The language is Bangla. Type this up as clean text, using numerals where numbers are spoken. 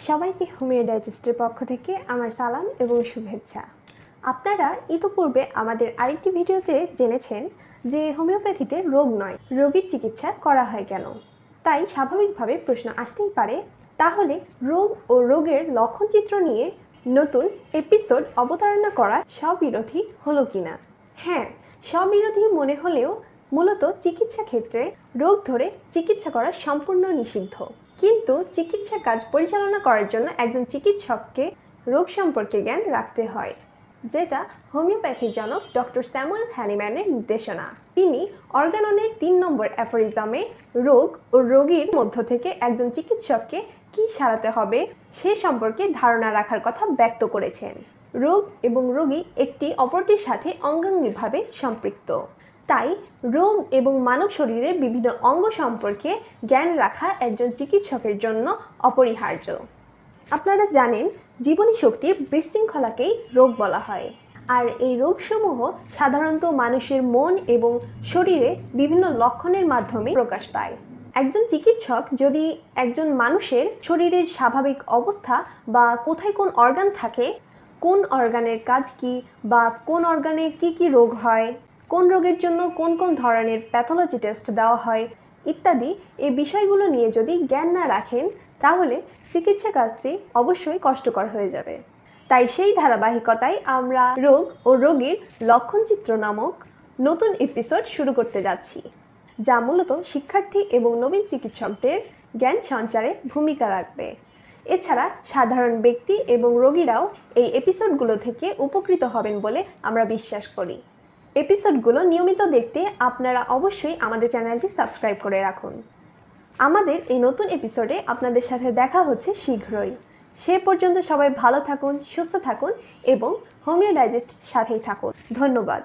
সবাইকে হোমিওডাইজেস্টের পক্ষ থেকে আমার সালাম এবং শুভেচ্ছা। আপনারা ইতোপূর্বে আমাদের আরেকটি ভিডিওতে জেনেছেন যে হোমিওপ্যাথিতে রোগ নয়, রোগীর চিকিৎসা করা হয় কেন। তাই স্বাভাবিকভাবে প্রশ্ন আসতেই পারে, তাহলে রোগ ও রোগের লক্ষণচিত্র নিয়ে নতুন এপিসোড অবতারণা করা স্ববিরোধী হলো কিনা। হ্যাঁ, স্ববিরোধী মনে হলেও মূলত চিকিৎসা ক্ষেত্রে রোগ ধরে চিকিৎসা করা সম্পূর্ণ নিষিদ্ধ। কিন্তু চিকিৎসা কাজ পরিচালনা করার জন্য একজন চিকিৎসককে রোগ সম্পর্কে জ্ঞান রাখতে হয়, যেটা হোমিওপ্যাথির জনক ডক্টর স্যামুয়েল হ্যানিম্যানের নির্দেশনা। তিনি অর্গাননের ৩ নম্বর অ্যাফোরিজমে রোগ ও রোগীর মধ্য থেকে একজন চিকিৎসককে কী সারাতে হবে সে সম্পর্কে ধারণা রাখার কথা ব্যক্ত করেছেন। রোগ এবং রোগী একটি অপরটির সাথে অঙ্গাঙ্গিভাবে সম্পৃক্ত, তাই রোগ এবং মানব শরীরের বিভিন্ন অঙ্গ সম্পর্কে জ্ঞান রাখা একজন চিকিৎসকের জন্য অপরিহার্য। আপনারা জানেন, জীবনী শক্তির বিশৃঙ্খলাকেই রোগ বলা হয়, আর এই রোগসমূহ সাধারণত মানুষের মন এবং শরীরে বিভিন্ন লক্ষণের মাধ্যমে প্রকাশ পায়। একজন চিকিৎসক যদি একজন মানুষের শরীরের স্বাভাবিক অবস্থা বা কোথায় কোন অর্গান থাকে, কোন অর্গানের কাজ কি, বা কোন অর্গানে কি কি রোগ হয়, কোন রোগের জন্য কোন কোন ধরনের প্যাথোলজি টেস্ট দেওয়া হয় ইত্যাদি, এই বিষয়গুলো নিয়ে যদি জ্ঞান না রাখেন, তাহলে চিকিৎসা কাজটি অবশ্যই কষ্টকর হয়ে যাবে। তাই সেই ধারাবাহিকতায় আমরা রোগ ও রোগীর লক্ষণচিত্র নামক নতুন এপিসোড শুরু করতে যাচ্ছি, যা মূলত শিক্ষার্থী এবং নবীন চিকিৎসকদের জ্ঞান সঞ্চারে ভূমিকা রাখবে। এছাড়া সাধারণ ব্যক্তি এবং রোগীরাও এই এপিসোডগুলো থেকে উপকৃত হবেন বলে আমরা বিশ্বাস করি। এপিসোডগুলো নিয়মিত দেখতে আপনারা অবশ্যই আমাদের চ্যানেলটি সাবস্ক্রাইব করে রাখুন। আমাদের এই নতুন এপিসোডে আপনাদের সাথে দেখা হচ্ছে শীঘ্রই। সে পর্যন্ত সবাই ভালো থাকুন, সুস্থ থাকুন এবং হোমিও ডাইজেস্ট সাথেই থাকুন। ধন্যবাদ।